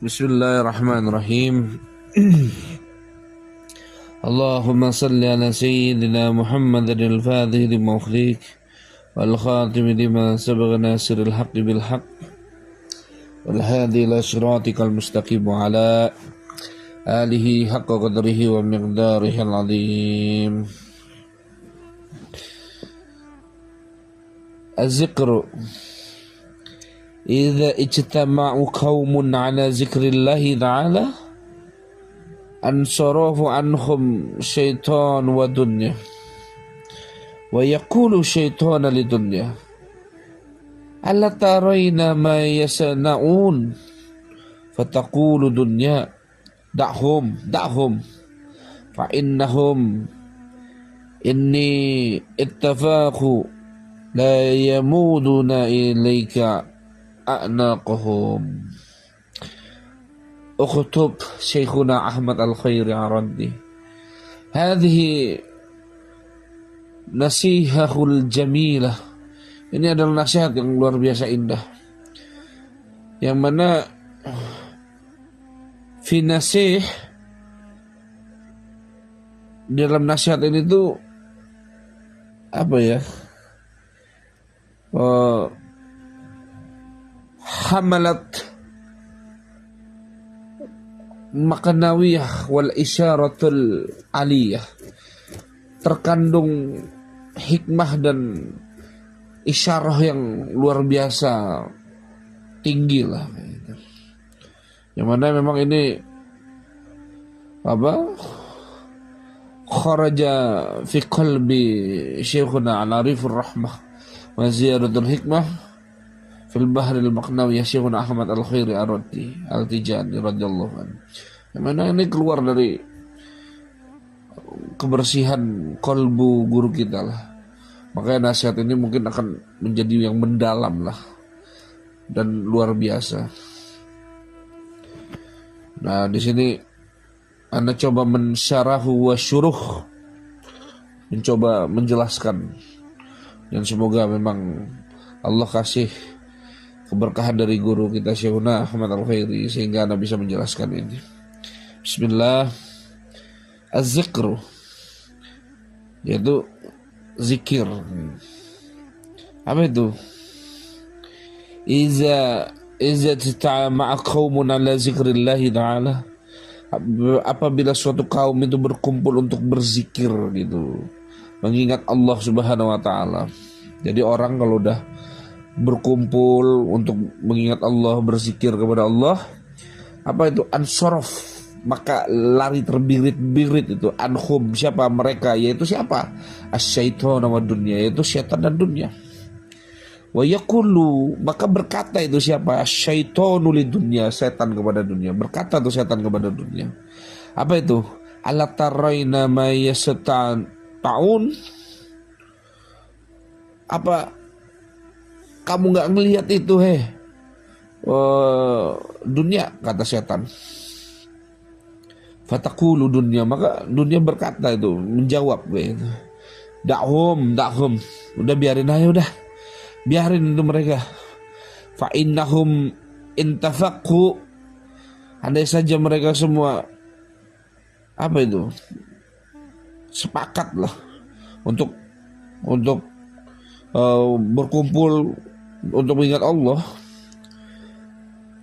Bismillahirrahmanirrahim. Allahumma salli ala sayyidina Muhammadin al-Fatih lima ukhlik wal khatim lima sabagha nasiril haqqi bil haqq wal hadi ila siratikal mustaqim wa ala alihi haqqa qadrihi wa miqdarihi al-azim. Az-zikru idza ijtama'u qaumun 'ala zikrillahi ta'ala ansarafu anhum syaitan wa dunya wa yaqulu syaitan li dunya alla tarayna ma yasana'un fataqulu dunya da'hum fa innahum inni ittafaqu la yamuduna ilayka a'naqahum. Ukhutub Syekhuna Ahmad Al-Khairi Arandi. Hadhihi nasihahul jamilah. Ini adalah nasihat yang luar biasa indah, yang mana fi nasih, dalam nasihat ini tuh apa ya, hamalat makanawiyah wal isyaratul aliyah, terkandung hikmah dan isyarah yang luar biasa tinggi lah, yang mana memang ini kharaja fi qalbi syekhuna al-arifur rahmah wa ziyaratul hikmah fil bahril maqnawi Syekhuna Ahmad Al-Khairi Al-Tijani radhiyallahu anhu. Yang mana ini keluar dari kebersihan kalbu guru kita lah. Makanya nasihat ini mungkin akan menjadi yang mendalam lah dan luar biasa. Nah, di sini Anda coba mensyarahu wa syuruh, mencoba menjelaskan, dan semoga memang Allah kasih keberkahan dari guru kita Syekhuna Ahmad Al-Khairi sehingga Anda bisa menjelaskan ini. Bismillah. Az-zikru, yaitu zikir. Apa itu? Iza tatama'a qaumun ala zikrillahi ta'ala, apabila suatu kaum itu berkumpul untuk berzikir gitu, mengingat Allah Subhanahu wa taala. Jadi orang kalau udah berkumpul untuk mengingat Allah, berzikir kepada Allah, apa itu? Ansorof, maka lari terbirit-birit itu. Anhum, siapa mereka? Yaitu siapa? Asyaiton wa dunya, yaitu syaitan dan dunia. Wa yaqulu, maka berkata itu siapa? Asyaitonu li dunya, setan kepada dunia. Berkata itu setan kepada dunia. Apa itu? Ala tarayna ma yastata'un, apa kamu nggak ngelihat itu dunia, kata setan. Fataqulu dunia, maka dunia berkata itu, menjawab gitu. Da'hum, udah biarin aja, udah biarin itu mereka. Fa innahum intafaqu, andai saja mereka semua apa itu, sepakat lah untuk berkumpul untuk mengingat Allah,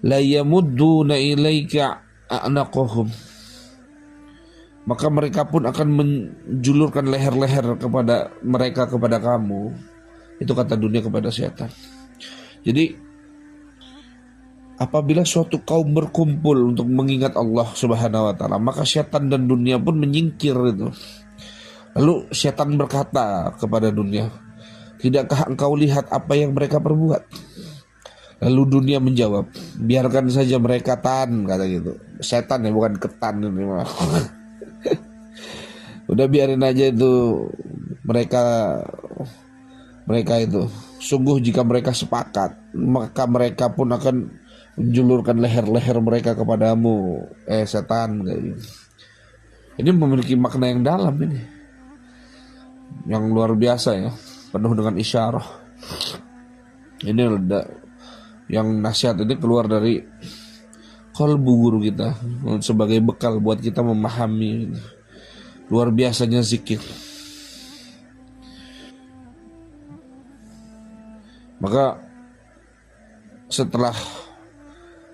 la yamudduna ilaika a'naqahum, maka mereka pun akan menjulurkan leher-leher kepada mereka, kepada kamu. Itu kata dunia kepada setan. Jadi apabila suatu kaum berkumpul untuk mengingat Allah Subhanahu wa taala, maka setan dan dunia pun menyingkir itu. Lalu setan berkata kepada dunia, tidakkah engkau lihat apa yang mereka perbuat? Lalu dunia menjawab, biarkan saja mereka, kata gitu. Setan ya, bukan ketan ini mah. Udah biarin aja itu mereka itu. Sungguh jika mereka sepakat, maka mereka pun akan menjulurkan leher-leher mereka kepadamu, setan. Ini memiliki makna yang dalam ini, yang luar biasa ya, penuh dengan isyarah. Ini yang nasihat ini keluar dari kolbu guru kita sebagai bekal buat kita memahami luar biasanya zikir. Maka setelah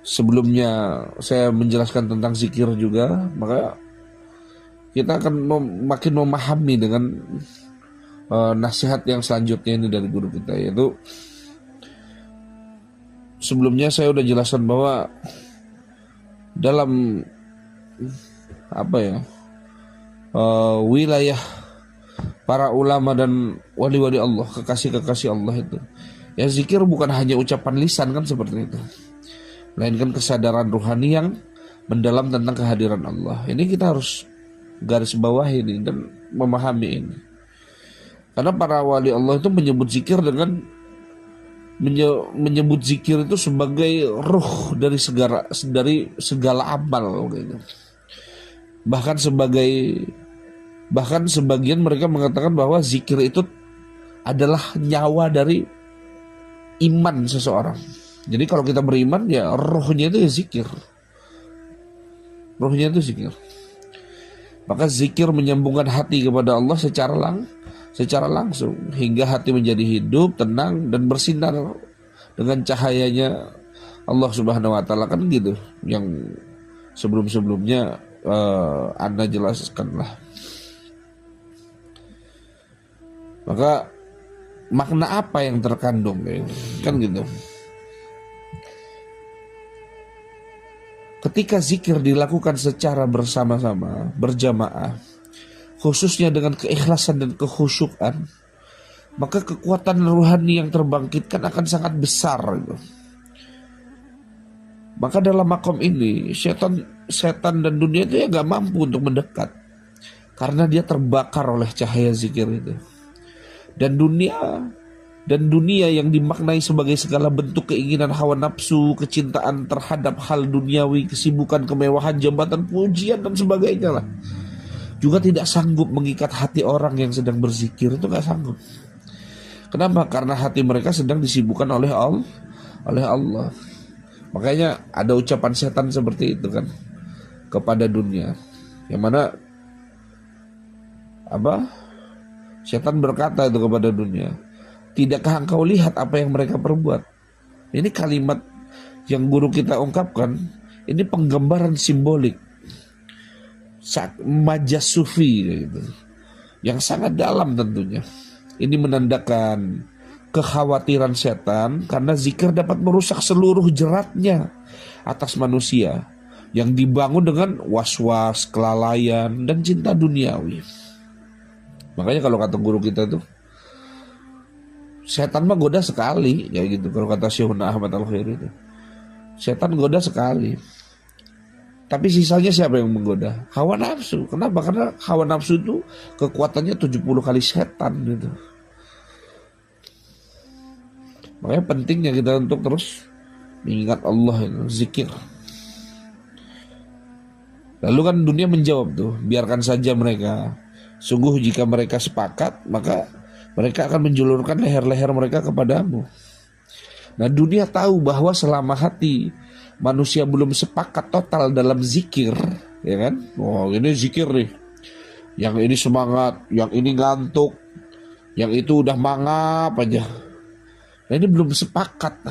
sebelumnya saya menjelaskan tentang zikir juga, maka kita akan makin memahami dengan nasihat yang selanjutnya ini dari guru kita, yaitu sebelumnya saya udah jelaskan bahwa dalam wilayah para ulama dan wali-wali Allah, kekasih-kekasih Allah itu, ya zikir bukan hanya ucapan lisan kan seperti itu, melainkan kesadaran ruhani yang mendalam tentang kehadiran Allah. Ini kita harus garis bawah ini dan memahami ini. Karena para wali Allah itu menyebut zikir dengan menyebut zikir itu sebagai ruh dari segala amal gitu. Bahkan sebagian mereka mengatakan bahwa zikir itu adalah nyawa dari iman seseorang. Jadi kalau kita beriman, ya rohnya itu ya zikir. Rohnya itu zikir. Maka zikir menyambungkan hati kepada Allah secara langsung hingga hati menjadi hidup, tenang dan bersinar dengan cahayanya Allah Subhanahu wa taala, kan gitu. Yang sebelum-sebelumnya Anda jelaskan lah. Maka makna apa yang terkandung kan gitu. Ketika zikir dilakukan secara bersama-sama, berjamaah, khususnya dengan keikhlasan dan kekhusyukan, maka kekuatan rohani yang terbangkitkan akan sangat besar gitu. Maka dalam makom ini setan dan dunia itu ya gak mampu untuk mendekat, karena dia terbakar oleh cahaya zikir itu. Dan dunia yang dimaknai sebagai segala bentuk keinginan hawa nafsu, kecintaan terhadap hal duniawi, kesibukan, kemewahan, jabatan, pujian dan sebagainya lah, juga tidak sanggup mengikat hati orang yang sedang berzikir. Itu gak sanggup. Kenapa? Karena hati mereka sedang disibukkan oleh Allah. Makanya ada ucapan setan seperti itu kan kepada dunia, yang mana setan berkata itu kepada dunia, tidakkah engkau lihat apa yang mereka perbuat? Ini kalimat yang guru kita ungkapkan, ini penggambaran simbolik majas sufi gitu, yang sangat dalam tentunya. Ini menandakan kekhawatiran setan karena zikir dapat merusak seluruh jeratnya atas manusia yang dibangun dengan was-was, kelalaian, dan cinta duniawi. Makanya kalau kata guru kita tuh, setan mah goda sekali, ya gitu. Kalau kata Syekhuna Ahmad Al-Khairi itu, setan goda sekali, tapi sisanya siapa yang menggoda? Hawa nafsu. Kenapa? Karena hawa nafsu itu kekuatannya 70 kali setan gitu. Makanya pentingnya kita untuk terus mengingat Allah itu, zikir. Lalu kan dunia menjawab tuh, biarkan saja mereka. Sungguh jika mereka sepakat, maka mereka akan menjulurkan leher-leher mereka kepadamu. Nah, dunia tahu bahwa selama hati manusia belum sepakat total dalam zikir, ya kan? Oh, ini zikir nih, yang ini semangat, yang ini ngantuk, yang itu udah mangap aja. Nah, ini belum sepakat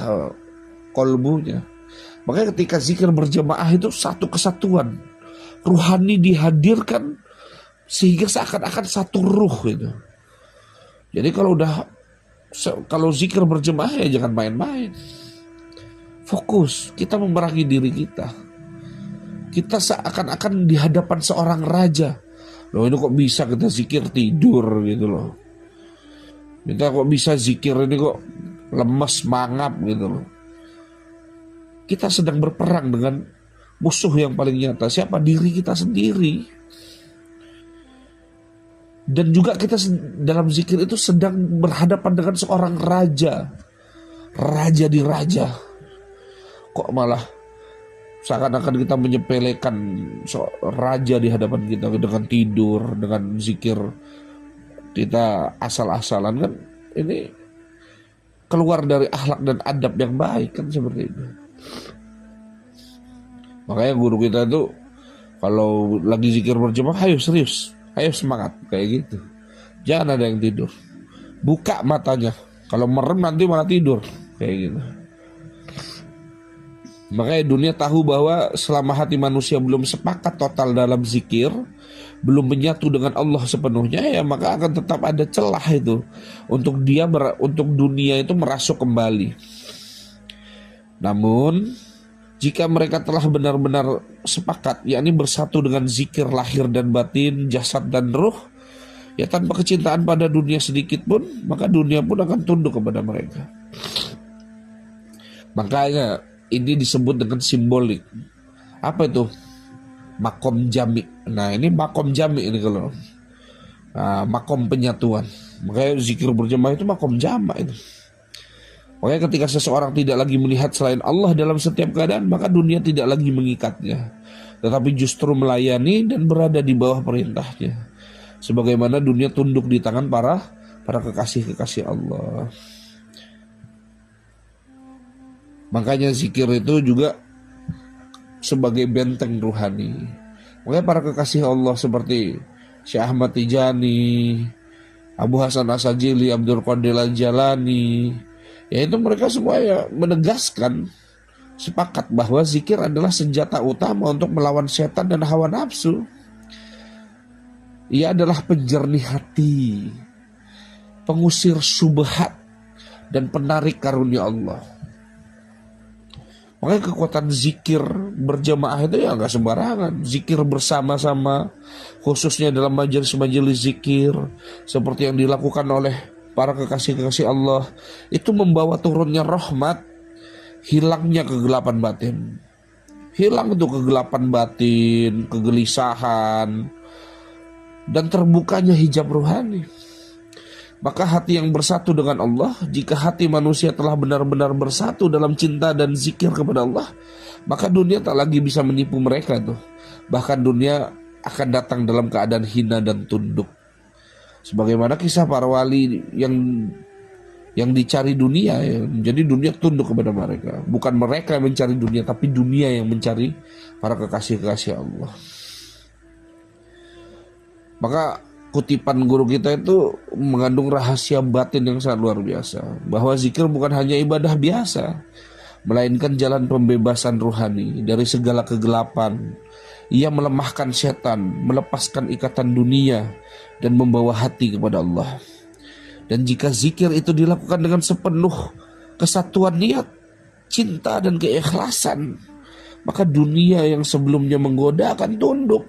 kolbunya. Makanya ketika zikir berjamaah itu satu kesatuan ruhani dihadirkan, sehingga seakan-akan satu ruh gitu. Jadi kalau zikir berjemaah ya jangan main-main. Fokus, kita memerangi diri kita. Kita seakan-akan di hadapan seorang raja. Loh, ini kok bisa kita zikir tidur gitu loh. Kita kok bisa zikir ini kok lemes, mangap gitu loh. Kita sedang berperang dengan musuh yang paling nyata. Siapa? Diri kita sendiri. Dan juga kita dalam zikir itu sedang berhadapan dengan seorang raja. Raja di raja. Kok malah seakan-akan kita menyepelekan raja di hadapan kita dengan tidur, dengan zikir kita asal-asalan kan. Ini keluar dari akhlak dan adab yang baik kan seperti itu. Makanya guru kita itu kalau lagi zikir berjamaah, ayo serius, ayo semangat, kayak gitu. Jangan ada yang tidur. Buka matanya. Kalau merem nanti malah tidur, kayak gitu. Makanya dunia tahu bahwa selama hati manusia belum sepakat total dalam zikir, belum menyatu dengan Allah sepenuhnya, ya maka akan tetap ada celah itu untuk untuk dunia itu merasuk kembali. Namun jika mereka telah benar-benar sepakat, yakni bersatu dengan zikir lahir dan batin, jasad dan ruh, ya tanpa kecintaan pada dunia sedikit pun, maka dunia pun akan tunduk kepada mereka. Makanya ini disebut dengan simbolik. Apa itu? Makom jami. Nah ini makom jami ini kalau makom penyatuan. Makanya zikir berjamaah itu makom jama itu. Makanya ketika seseorang tidak lagi melihat selain Allah dalam setiap keadaan, maka dunia tidak lagi mengikatnya, tetapi justru melayani dan berada di bawah perintahnya. Sebagaimana dunia tunduk di tangan para kekasih-kekasih Allah. Makanya zikir itu juga sebagai benteng ruhani. Makanya para kekasih Allah seperti Syekh Ahmad Tijani, Abu Hasan Asajili, Abdul Qadir Al-Jalani, yaitu mereka semua ya menegaskan sepakat bahwa zikir adalah senjata utama untuk melawan setan dan hawa nafsu. Ia adalah penjernih hati, pengusir syubhat, dan penarik karunia Allah. Makanya kekuatan zikir berjamaah itu ya gak sembarangan. Zikir bersama-sama, khususnya dalam majelis-majelis zikir seperti yang dilakukan oleh para kekasih-kekasih Allah, itu membawa turunnya rahmat, hilangnya kegelapan batin. Hilang itu kegelapan batin, kegelisahan, dan terbukanya hijab ruhani. Maka hati yang bersatu dengan Allah, jika hati manusia telah benar-benar bersatu dalam cinta dan zikir kepada Allah, maka dunia tak lagi bisa menipu mereka tuh. Bahkan dunia akan datang dalam keadaan hina dan tunduk. Sebagaimana kisah para wali yang dicari dunia, ya. Jadi dunia tunduk kepada mereka. Bukan mereka yang mencari dunia, tapi dunia yang mencari para kekasih-kekasih Allah. Maka kutipan guru kita itu mengandung rahasia batin yang sangat luar biasa. Bahwa zikir bukan hanya ibadah biasa, melainkan jalan pembebasan ruhani dari segala kegelapan. Ia melemahkan setan, melepaskan ikatan dunia, dan membawa hati kepada Allah. Dan jika zikir itu dilakukan dengan sepenuh kesatuan niat, cinta, dan keikhlasan, maka dunia yang sebelumnya menggoda akan tunduk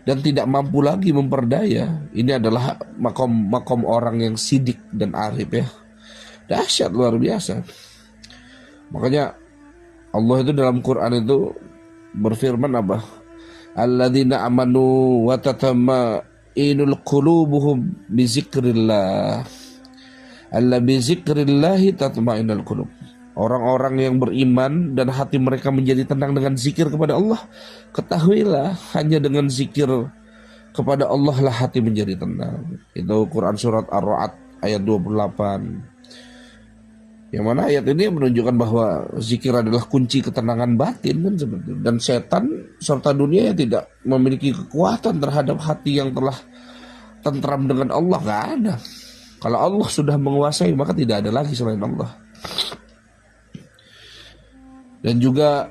dan tidak mampu lagi memperdaya. Ini adalah makom orang yang sidik dan arif ya. Dahsyat luar biasa. Makanya Allah itu dalam Quran itu berfirman apa? Alladzina amanu wa tatma'innul qulubuhum bi zikrillah. Alla bi zikrillah tatma'innul qulub. Orang-orang yang beriman dan hati mereka menjadi tenang dengan zikir kepada Allah, ketahuilah hanya dengan zikir kepada Allah lah hati menjadi tenang. Itu Quran surat Ar-Ra'd ayat 28. Yang mana ayat ini menunjukkan bahwa zikir adalah kunci ketenangan batin kan seperti itu. Dan setan serta dunia yang tidak memiliki kekuatan terhadap hati yang telah tentram dengan Allah, gak ada. Kalau Allah sudah menguasai, maka tidak ada lagi selain Allah. Dan juga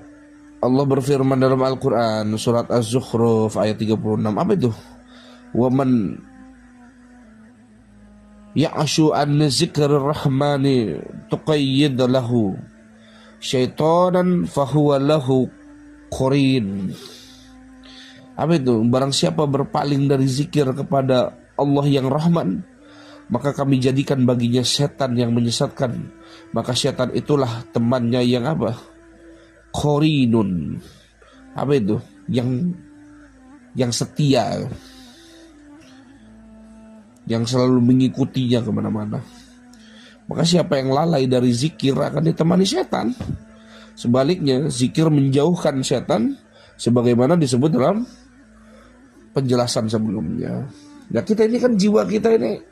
Allah berfirman dalam Al-Quran surat Az-Zukhruf ayat 36. Apa itu? Waman ya'ashu an zikrir rahmani tuqayyid lahu syaitanan fahuwa lahu qarin. Apa itu? Barang siapa berpaling dari zikir kepada Allah yang Rahman, maka kami jadikan baginya setan yang menyesatkan. Maka setan itulah temannya yang apa? Qarinun. Apa itu? Yang setia, yang selalu mengikutinya kemana-mana. Maka siapa yang lalai dari zikir akan ditemani setan. Sebaliknya zikir menjauhkan setan, sebagaimana disebut dalam penjelasan sebelumnya. Nah kita ini kan jiwa kita ini,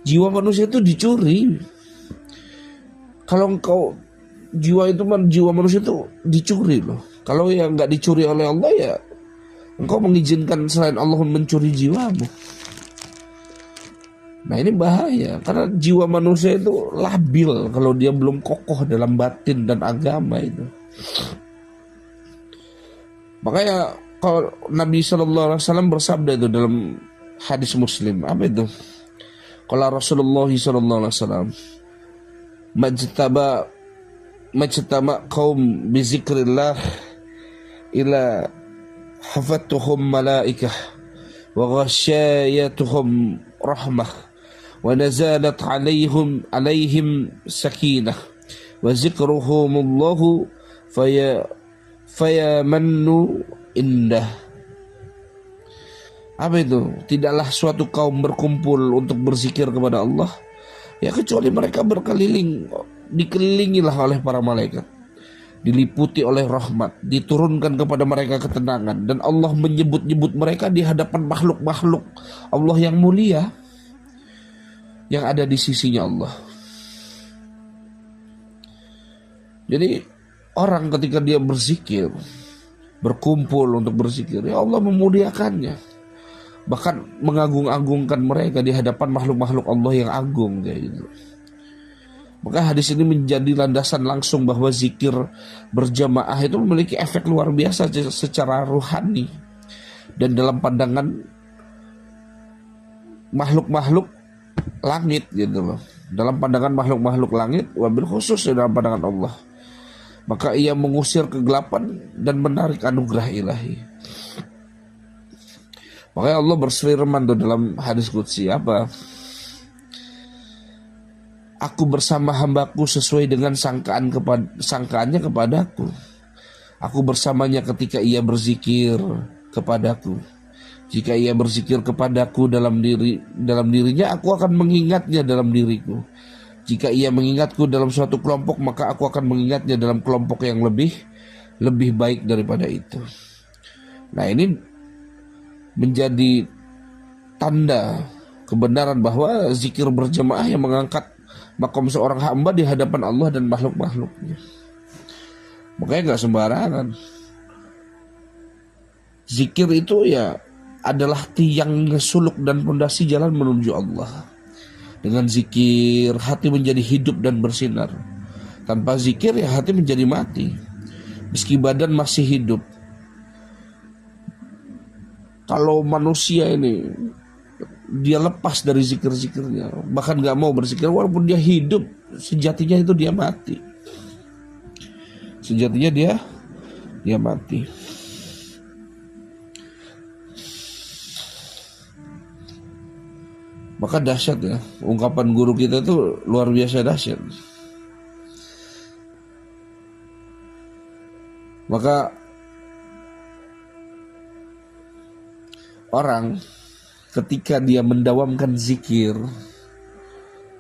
jiwa manusia itu dicuri. Kalau engkau jiwa itu jiwa manusia itu dicuri loh. Kalau yang nggak dicuri oleh Allah ya engkau mengizinkan selain Allah mencuri jiwamu. Nah ini bahaya karena jiwa manusia itu labil kalau dia belum kokoh dalam batin dan agama itu. Makanya kalau Nabi SAW bersabda itu dalam hadis Muslim, apa itu? Kalau Rasulullah SAW, majtama kaum bizikrillah ila hafatuhum malaikah wa ghasyayatuhum rahmah wa nazalat alaihim sakinah wa zikruhumullahu fayamannu indah. Apa itu? Tidaklah suatu kaum berkumpul untuk berzikir kepada Allah ya kecuali mereka berkeliling, dikelilingilah oleh para malaikat, diliputi oleh rahmat, diturunkan kepada mereka ketenangan, dan Allah menyebut-nyebut mereka di hadapan makhluk-makhluk Allah yang mulia yang ada di sisinya Allah. Jadi orang ketika dia berzikir, berkumpul untuk berzikir, ya Allah memuliakannya, bahkan mengagung-agungkan mereka di hadapan makhluk-makhluk Allah yang agung kayak gitu. Maka hadis ini menjadi landasan langsung bahwa zikir berjamaah itu memiliki efek luar biasa secara ruhani dan dalam pandangan makhluk-makhluk langit gitu loh. Dalam pandangan makhluk-makhluk langit, wabil khusus dalam pandangan Allah. Maka ia mengusir kegelapan dan menarik anugerah ilahi. Makanya Allah berfirman dalam hadis qudsi apa? Aku bersama hambaku sesuai dengan sangkaannya kepadaku. Aku bersamanya ketika ia berzikir kepadaku. Jika ia berzikir kepadaku dalam dirinya, aku akan mengingatnya dalam diriku. Jika ia mengingatku dalam suatu kelompok, maka aku akan mengingatnya dalam kelompok yang lebih baik daripada itu. Nah ini menjadi tanda kebenaran bahwa zikir berjamaah yang mengangkat makom seorang hamba di hadapan Allah dan makhluk-makhluknya. Makanya gak sembarangan. Zikir itu ya adalah tiang suluk dan pondasi jalan menuju Allah. Dengan zikir hati menjadi hidup dan bersinar. Tanpa zikir ya hati menjadi mati. Meski badan masih hidup. Kalau manusia ini dia lepas dari zikir-zikirnya, bahkan gak mau berzikir, walaupun dia hidup, sejatinya itu dia mati. Sejatinya dia mati. Maka dahsyat ya, ungkapan guru kita itu luar biasa dahsyat. Maka orang ketika dia mendawamkan zikir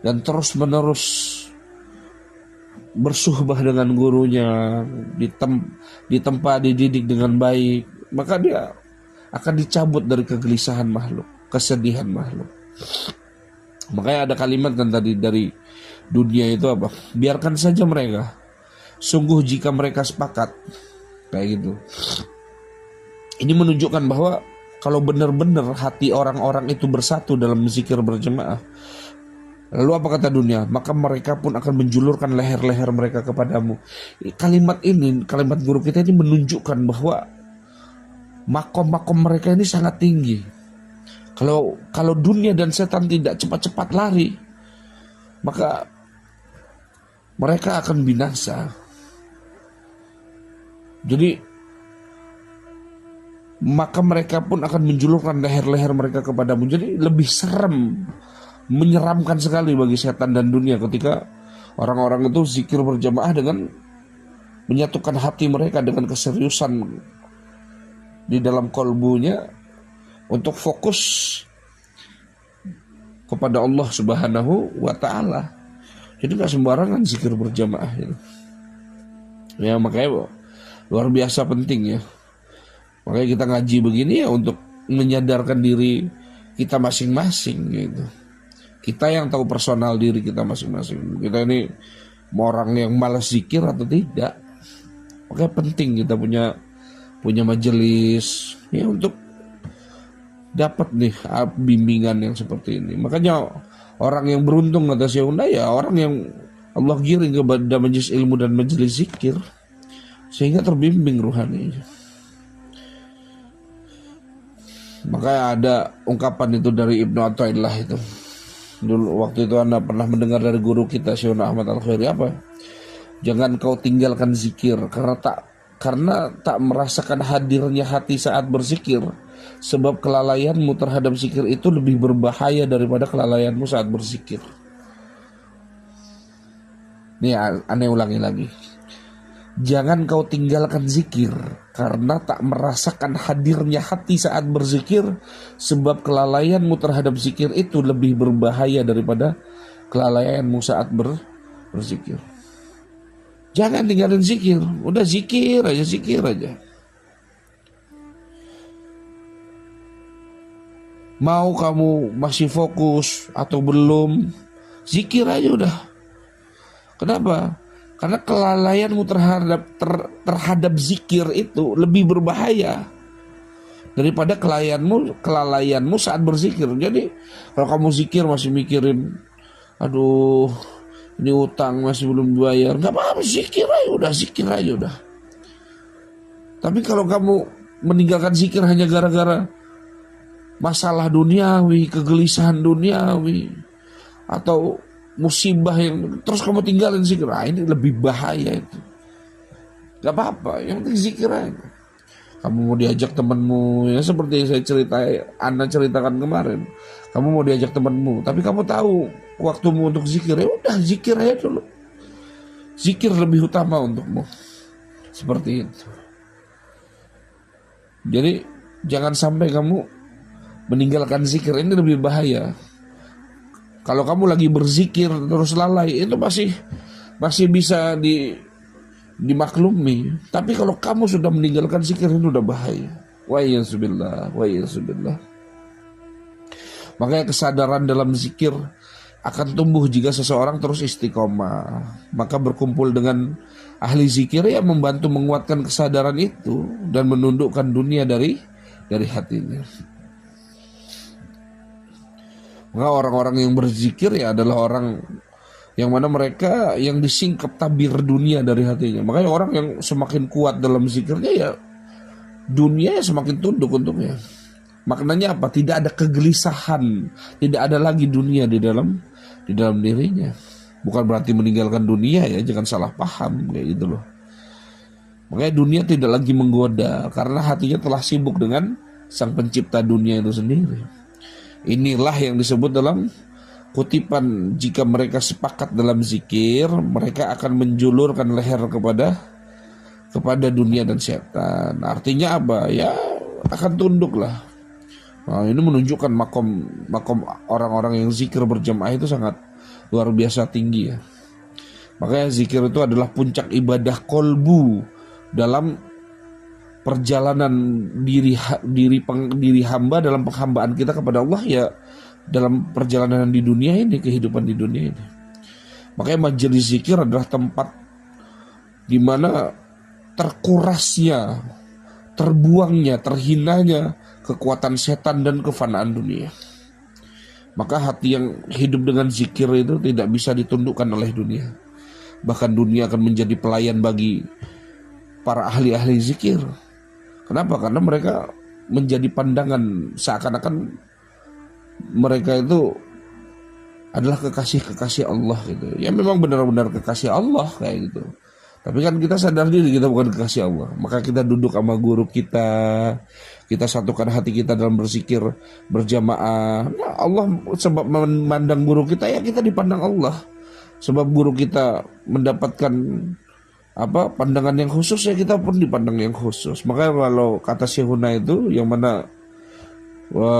dan terus-menerus bersuhbah dengan gurunya, ditempa, dididik dengan baik, maka dia akan dicabut dari kegelisahan makhluk, kesedihan makhluk. Makanya ada kalimat kan tadi dari dunia itu apa? Biarkan saja mereka. Sungguh jika mereka sepakat. Kayak gitu. Ini menunjukkan bahwa kalau benar-benar hati orang-orang itu bersatu dalam zikir berjamaah, lalu apa kata dunia? Maka mereka pun akan menjulurkan leher-leher mereka kepadamu. Kalimat ini, kalimat guru kita ini menunjukkan bahwa makom-makom mereka ini sangat tinggi. Kalau dunia dan setan tidak cepat-cepat lari, maka mereka akan binasa. Jadi maka mereka pun akan menjulurkan leher-leher mereka kepadamu. Jadi lebih serem, menyeramkan sekali bagi setan dan dunia ketika orang-orang itu zikir berjamaah dengan menyatukan hati mereka dengan keseriusan di dalam kolbunya untuk fokus kepada Allah Subhanahu wa ta'ala. Jadi gak sembarangan zikir berjamaah itu. Ya makanya luar biasa penting ya. Makanya kita ngaji begini ya untuk menyadarkan diri kita masing-masing gitu. Kita yang tahu personal diri kita masing-masing. Kita ini orang yang malas zikir atau tidak. Oke, penting kita punya majelis ya untuk dapat nih bimbingan yang seperti ini. Makanya orang yang beruntung kata Syekh ya orang yang Allah giring kepada majelis ilmu dan majelis zikir sehingga terbimbing ruhaninya. Makanya ada ungkapan itu dari Ibnu Athaillah itu. Dulu waktu itu Anda pernah mendengar dari guru kita Syekh Ahmad Al-Khairi apa? Jangan kau tinggalkan zikir karena tak merasakan hadirnya hati saat berzikir, sebab kelalaianmu terhadap zikir itu lebih berbahaya daripada kelalaianmu saat berzikir. Nih aneh ulangi lagi. Jangan kau tinggalkan zikir karena tak merasakan hadirnya hati saat berzikir, sebab kelalaianmu terhadap zikir itu lebih berbahaya daripada kelalaianmu saat berzikir. Jangan tinggalin zikir, udah zikir aja. Mau kamu masih fokus atau belum, zikir aja udah. Kenapa? Karena kelalaianmu terhadap zikir itu lebih berbahaya daripada kelalaianmu saat berzikir. Jadi kalau kamu zikir masih mikirin, aduh ini utang masih belum dibayar, nggak apa-apa, zikir aja udah. Tapi kalau kamu meninggalkan zikir hanya gara-gara masalah duniawi, kegelisahan duniawi, atau musibah yang terus kamu tinggalin zikir, ini lebih bahaya itu. Gak apa-apa, yang penting zikir aja. Kamu mau diajak temanmu, ya seperti Anda ceritakan kemarin, kamu mau diajak temanmu, tapi kamu tahu waktumu untuk zikir, ya udah zikir aja dulu. Zikir lebih utama untukmu, seperti itu. Jadi jangan sampai kamu meninggalkan zikir, ini lebih bahaya. Kalau kamu lagi berzikir terus lalai, itu masih bisa dimaklumi. Tapi kalau kamu sudah meninggalkan zikir, itu udah bahaya. Wa iyyazubillah. Makanya kesadaran dalam zikir akan tumbuh jika seseorang terus istiqomah. Maka berkumpul dengan ahli zikir yang membantu menguatkan kesadaran itu dan menundukkan dunia dari hatinya. Maka orang-orang yang berzikir ya adalah orang yang mana mereka yang disingkap tabir dunia dari hatinya. Makanya orang yang semakin kuat dalam zikirnya ya dunia semakin tunduk untuknya. Maknanya apa? Tidak ada kegelisahan, tidak ada lagi dunia di dalam dirinya. Bukan berarti meninggalkan dunia ya, jangan salah paham kayak gitu loh. Makanya dunia tidak lagi menggoda karena hatinya telah sibuk dengan sang pencipta dunia itu sendiri. Inilah yang disebut dalam kutipan, jika mereka sepakat dalam zikir, mereka akan menjulurkan leher kepada dunia dan setan. Artinya apa? Ya akan tunduk lah. Nah, ini menunjukkan makom orang-orang yang zikir berjamaah itu sangat luar biasa tinggi ya. Makanya zikir itu adalah puncak ibadah kolbu dalam perjalanan diri hamba dalam penghambaan kita kepada Allah ya, dalam perjalanan di dunia ini, kehidupan di dunia ini. Makanya majelis zikir adalah tempat di mana terkurasnya, terbuangnya, terhinanya kekuatan setan dan kefanaan dunia. Maka hati yang hidup dengan zikir itu tidak bisa ditundukkan oleh dunia. Bahkan dunia akan menjadi pelayan bagi para ahli-ahli zikir. Kenapa? Karena mereka menjadi pandangan seakan-akan mereka itu adalah kekasih Allah gitu. Ya memang benar-benar kekasih Allah kayak gitu. Tapi kan kita sadar diri kita bukan kekasih Allah. Maka kita duduk sama guru kita satukan hati kita dalam berzikir berjamaah. Nah, Allah sebab memandang guru kita, ya kita dipandang Allah. Sebab guru kita mendapatkan pandangan yang khusus, ya kita pun dipandang yang khusus. Makanya kalau kata Syekhuna itu yang mana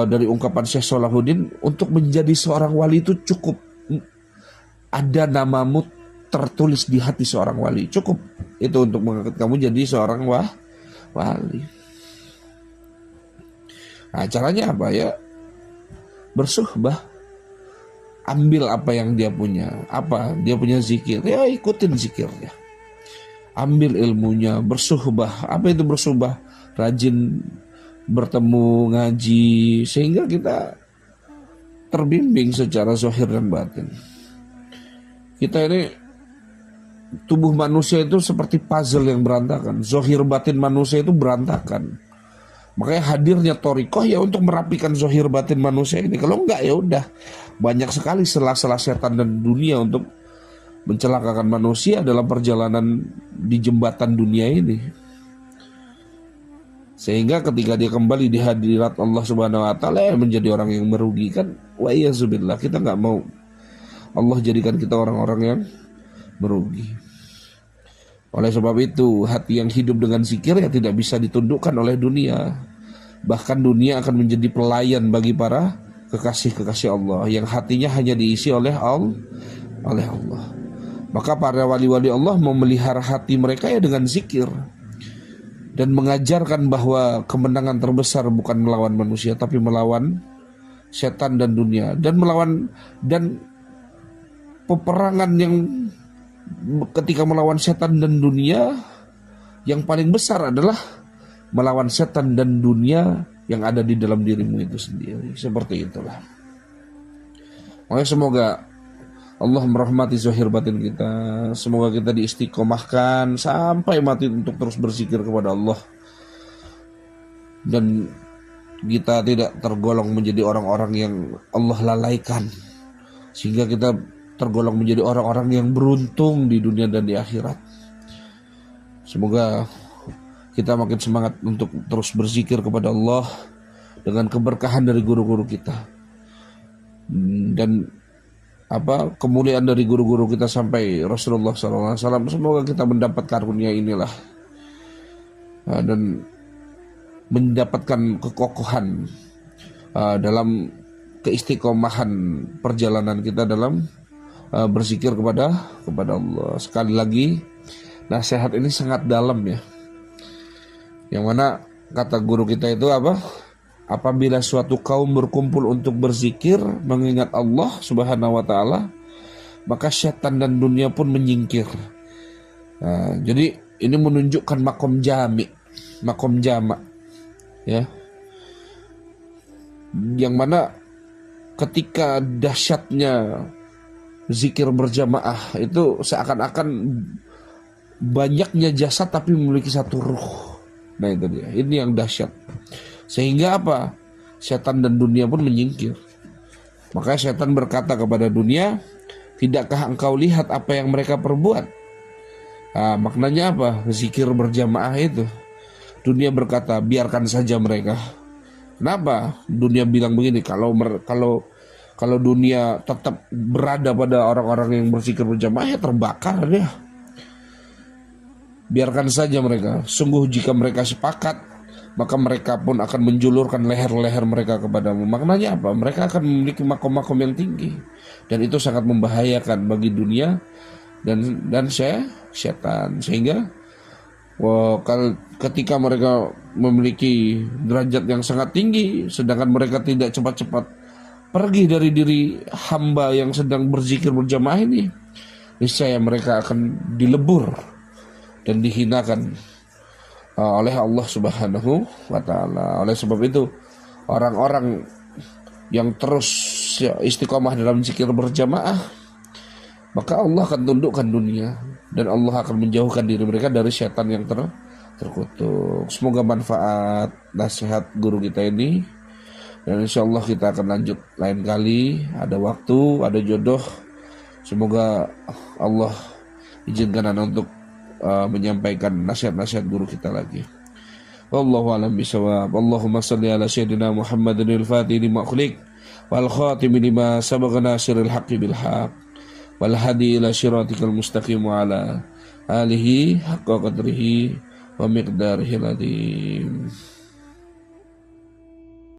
dari ungkapan Syekh Salahuddin, untuk menjadi seorang wali itu cukup ada namamu tertulis di hati seorang wali, cukup itu untuk mengangkat kamu jadi seorang wali. Nah caranya apa ya? Bersuhbah, ambil apa yang dia punya. Apa? Dia punya zikir, ya ikutin zikirnya. Ambil ilmunya, bersuhbah. Apa itu bersuhbah? Rajin bertemu, ngaji, sehingga kita terbimbing secara zahir dan batin. Kita ini, tubuh manusia itu seperti puzzle yang berantakan. Zahir batin manusia itu berantakan. Makanya hadirnya thariqah ya untuk merapikan zahir batin manusia ini. Kalau enggak ya udah, banyak sekali celah-celah setan dan dunia untuk mencelakakan manusia dalam perjalanan di jembatan dunia ini. Sehingga ketika dia kembali di hadirat Allah Subhanahu wa taala menjadi orang yang merugikan. Wa iyyazubillah, kita enggak mau Allah jadikan kita orang-orang yang merugi. Oleh sebab itu, hati yang hidup dengan zikir ya tidak bisa ditundukkan oleh dunia. Bahkan dunia akan menjadi pelayan bagi para kekasih-kekasih Allah yang hatinya hanya diisi oleh Allah. Maka para wali-wali Allah memelihara hati mereka ya dengan zikir, dan mengajarkan bahwa kemenangan terbesar bukan melawan manusia tapi melawan setan dan dunia, dan peperangan yang ketika melawan setan dan dunia yang paling besar adalah melawan setan dan dunia yang ada di dalam dirimu itu sendiri. Seperti itulah. Makanya semoga Allah merahmati zahir batin kita. Semoga kita diistiqomahkan sampai mati untuk terus berzikir kepada Allah, dan kita tidak tergolong menjadi orang-orang yang Allah lalaikan, sehingga kita tergolong menjadi orang-orang yang beruntung di dunia dan di akhirat. Semoga kita makin semangat untuk terus berzikir kepada Allah dengan keberkahan dari guru-guru kita, dan kemuliaan dari guru-guru kita sampai Rasulullah SAW. Semoga kita mendapat karunia inilah, dan mendapatkan kekokohan dalam keistiqomahan perjalanan kita dalam berzikir kepada Allah. Sekali lagi, nasihat ini sangat dalam ya. Yang mana kata guru kita itu apa? Apabila suatu kaum berkumpul untuk berzikir mengingat Allah Subhanahu wa taala, maka setan dan dunia pun menyingkir. Jadi ini menunjukkan makom jamak ya. Yang mana ketika dahsyatnya zikir berjamaah itu seakan-akan banyaknya jasad tapi memiliki satu ruh. Nah itu dia, ini yang dahsyat. Sehingga apa? Setan dan dunia pun menyingkir. Maka setan berkata kepada dunia, tidakkah engkau lihat apa yang mereka perbuat? Maknanya apa? Zikir berjamaah itu. Dunia berkata, biarkan saja mereka. Kenapa? Dunia bilang begini, kalau dunia tetap berada pada orang-orang yang berzikir berjamaah ya terbakar dia. Biarkan saja mereka. Sungguh jika mereka sepakat, maka mereka pun akan menjulurkan leher-leher mereka kepadamu. Maknanya apa? Mereka akan memiliki makom-makom yang tinggi, dan itu sangat membahayakan bagi dunia dan setan. Sehingga ketika mereka memiliki derajat yang sangat tinggi, sedangkan mereka tidak cepat-cepat pergi dari diri hamba yang sedang berzikir berjamaah ini, niscaya mereka akan dilebur dan dihinakan oleh Allah Subhanahu wa taala. Oleh sebab itu, orang-orang yang terus istiqomah dalam zikir berjamaah, maka Allah akan tundukkan dunia, dan Allah akan menjauhkan diri mereka dari setan yang terkutuk. Semoga manfaat nasihat guru kita ini, dan insya Allah kita akan lanjut lain kali. Ada waktu, ada jodoh. Semoga Allah izinkan Anda untuk menyampaikan nasihat-nasihat guru kita lagi. Wallahu a'lam bishawab. Allahumma salli ala sayyidina Muhammadin al-Fatih lima ukhliq wal khatimi lima sabaqa nasiril haqqi bil haqq wal hadi ila siratikal mustaqim wa ala alihi haqqa qadrihi wa miqdarihi ladhim.